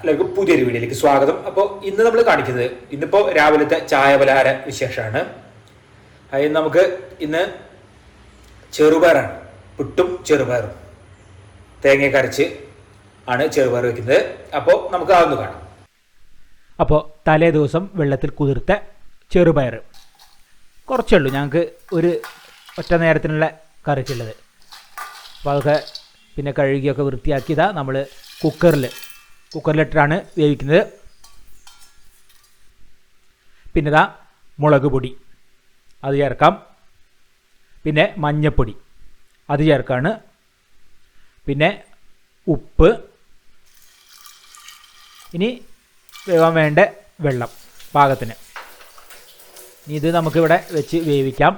എല്ലാവർക്കും പുതിയൊരു വീഡിയോയിലേക്ക് സ്വാഗതം. അപ്പോൾ ഇന്ന് നമ്മൾ കാണിക്കുന്നത് ഇന്നിപ്പോൾ രാവിലത്തെ ചായ പലഹാര വിശേഷമാണ്. അതിന് നമുക്ക് ഇന്ന് ചെറുപയറാണ്, പുട്ടും ചെറുപയറും തേങ്ങയൊക്കെ അരച്ച് ആണ് ചെറുപയർ വെക്കുന്നത്. അപ്പോൾ നമുക്ക് അതൊന്ന് കാണാം. അപ്പോൾ തലേ ദിവസം വെള്ളത്തിൽ കുതിർത്ത ചെറുപയർ കുറച്ചേ ഉള്ളൂ, ഞങ്ങൾക്ക് ഒരു ഒറ്റ നേരത്തിനുള്ള കറിക്കുള്ളത്. അപ്പോൾ അതൊക്കെ പിന്നെ കഴുകിയൊക്കെ വൃത്തിയാക്കിയതാണ് നമ്മൾ കുക്കറിലിട്ടാണ് വേവിക്കുന്നത്. പിന്നെ ഇതാ മുളക് പൊടി അത് ചേർക്കാം, പിന്നെ മഞ്ഞൾപ്പൊടി അത് ചേർക്കാണ്, പിന്നെ ഉപ്പ്, ഇനി വേവാൻ വേണ്ട വെള്ളം പാകത്തിന്. ഇനി ഇത് നമുക്കിവിടെ വെച്ച് വേവിക്കാം.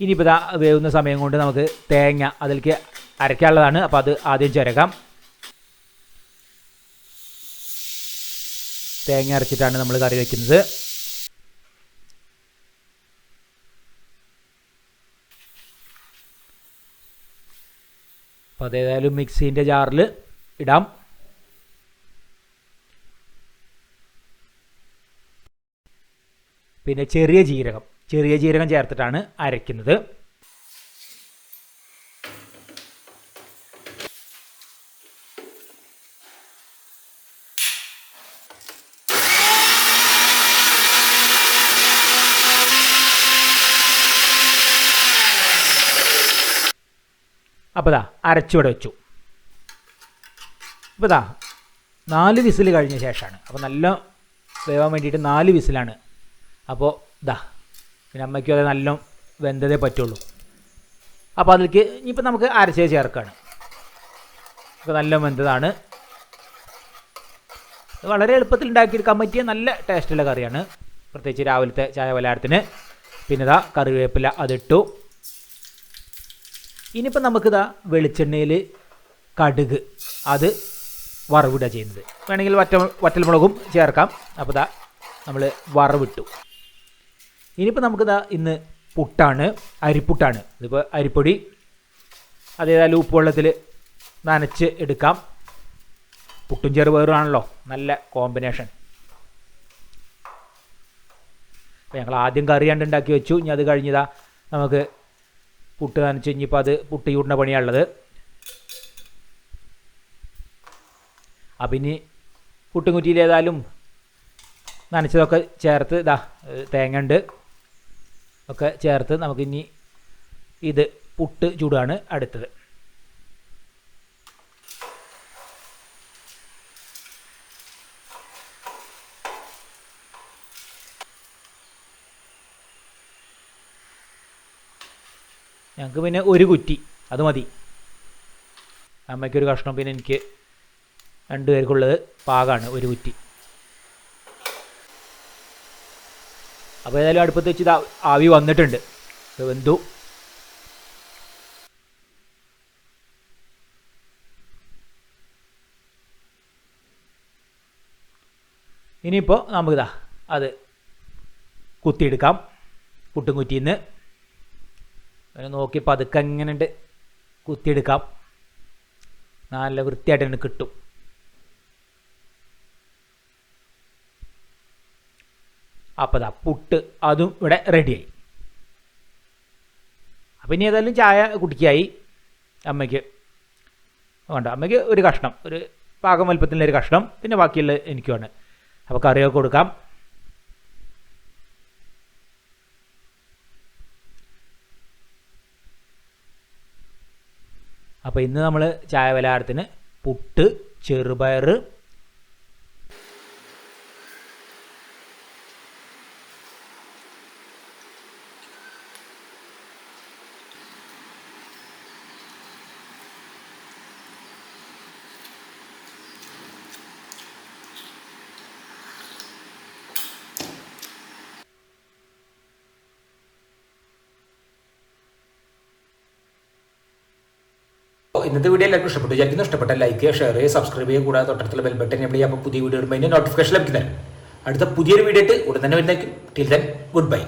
ഇനിയിപ്പോൾ ഇതാ വേവുന്ന സമയം കൊണ്ട് നമുക്ക് തേങ്ങ അതിലേക്ക് അരയ്ക്കാനുള്ളതാണ്. അപ്പോൾ അത് ആദ്യം ചിരകാം. തേങ്ങ അരച്ചിട്ടാണ് നമ്മൾ കറി വയ്ക്കുന്നത്. അപ്പോൾ അതേതായാലും മിക്സീൻ്റെ ജാറിൽ ഇടാം. പിന്നെ ചെറിയ ജീരകം ചേർത്തിട്ടാണ് അരയ്ക്കുന്നത്. അപ്പോൾ ഇതാ അരച്ചുവിടെ വെച്ചു. അപ്പോൾ ഇതാ 4 വിസിൽ കഴിഞ്ഞ ശേഷമാണ്. അപ്പോൾ നല്ല വേവാൻ വേണ്ടിയിട്ട് 4 വിസിലാണ്. അപ്പോൾ ഇതാ പിന്നെ അമ്മയ്ക്കും അത് നല്ല വെന്തതേ പറ്റുള്ളൂ. അപ്പോൾ അതിലേക്ക് ഇനിയിപ്പോൾ നമുക്ക് അരച്ചത് ചേർക്കുകയാണ്. അപ്പോൾ നല്ല വെന്തതാണ്. വളരെ എളുപ്പത്തിൽ ഉണ്ടാക്കിയെടുക്കാൻ പറ്റിയ നല്ല ടേസ്റ്റുള്ള കറിയാണ്, പ്രത്യേകിച്ച് രാവിലത്തെ ചായ പലഹാരത്തിന്. പിന്നെ ഇതാ കറിവേപ്പില അതിട്ടു. ഇനിയിപ്പോൾ നമുക്കിതാ വെളിച്ചെണ്ണയിൽ കടുക് അത് വറവിടുക ചെയ്യുന്നത്. വേണമെങ്കിൽ വറ്റൽമുളകും ചേർക്കാം. അപ്പോൾ ഇതാ നമ്മൾ വറവിട്ടു. ഇനിയിപ്പോൾ നമുക്കിതാ ഇന്ന് പുട്ടാണ്, അരിപ്പുട്ടാണ്. ഇതിപ്പോൾ അരിപ്പൊടി അതേതായാലും ഉപ്പുവെള്ളത്തിൽ നനച്ച് എടുക്കാം. പുട്ടും ചെറുപയറുമാണല്ലോ നല്ല കോമ്പിനേഷൻ. അപ്പോൾ ഞങ്ങൾ ആദ്യം കറിയാണ്ട് ഉണ്ടാക്കി വെച്ചു. ഇനി അത് കഴിഞ്ഞതാ നമുക്ക് പുട്ട് നനച്ച് ഇനിയിപ്പോൾ അത് പുട്ട് ചൂടുന്ന പണിയാണുള്ളത്. അപ്പം ഇനി പുട്ടും കുറ്റിയിൽ ഏതായാലും നനച്ചതൊക്കെ ചേർത്ത് ഇതാ തേങ്ങ ഉണ്ട് ഒക്കെ ചേർത്ത് നമുക്കിനി ഇത് പുട്ട് ചൂടാണ് അടുത്തത്. ഞങ്ങൾക്ക് പിന്നെ ഒരു കുറ്റി അത് മതി. അമ്മയ്ക്കൊരു കഷ്ണം, പിന്നെ എനിക്ക് 2 പേർക്കുള്ളത് പാകമാണ് ഒരു കുറ്റി. അപ്പോൾ ഏതായാലും അടുപ്പത്ത് വെച്ച് ആവി വന്നിട്ടുണ്ട്, വെന്തു. ഇനിയിപ്പോൾ നമുക്കിതാ അത് കുത്തിയെടുക്കാം പുട്ടും കുറ്റിയിൽ നിന്ന്. അതിനെ നോക്കി പതുക്കെ എങ്ങനെ ഉണ്ട് കുത്തിയെടുക്കാം. നല്ല വൃത്തിയായിട്ട് തന്നെ കിട്ടും. അപ്പോൾ ഇതാ പുട്ട് അതും ഇവിടെ റെഡിയായി. അപ്പം ഇനി ഏതായാലും ചായ കുടിക്കായി അമ്മയ്ക്ക്. വേണ്ട, അമ്മയ്ക്ക് ഒരു കഷ്ണം, ഒരു പാകം വലുപ്പത്തിലൊരു കഷ്ണം, പിന്നെ ബാക്കിയുള്ള എനിക്കുമാണ്. അപ്പോൾ കറിയൊക്കെ കൊടുക്കാം. അപ്പോൾ ഇന്ന് നമ്മൾ ചായ പലഹാരത്തിന് പുട്ട്, ചെറുപയർ, ഇന്നത്തെ വീഡിയോ എല്ലാവർക്കും ഇഷ്ടപ്പെട്ടു വിചാരിക്കുന്നു. ഇഷ്ടപ്പെട്ട ലൈക്ക് ചെയ്യുക, ഷെയർ ചെയ്യുക, സബ്സ്ക്രൈബ് ചെയ്യുക. കൂടാതെ തൊട്ടടുത്തുള്ള ബെൽ ബട്ടൺ എനേബിൾ ചെയ്യുക. അപ്പോൾ പുതിയ വീഡിയോ ഇടുമ്പോൾ അതിൻ്റെ നോട്ടിഫിക്കേഷൻ ലഭിക്കുന്നതാണ്. അടുത്ത പുതിയൊരു വീഡിയോ ആയിട്ട് ഉടൻ തന്നെ വരുന്നതായിരിക്കും. Till then good bye.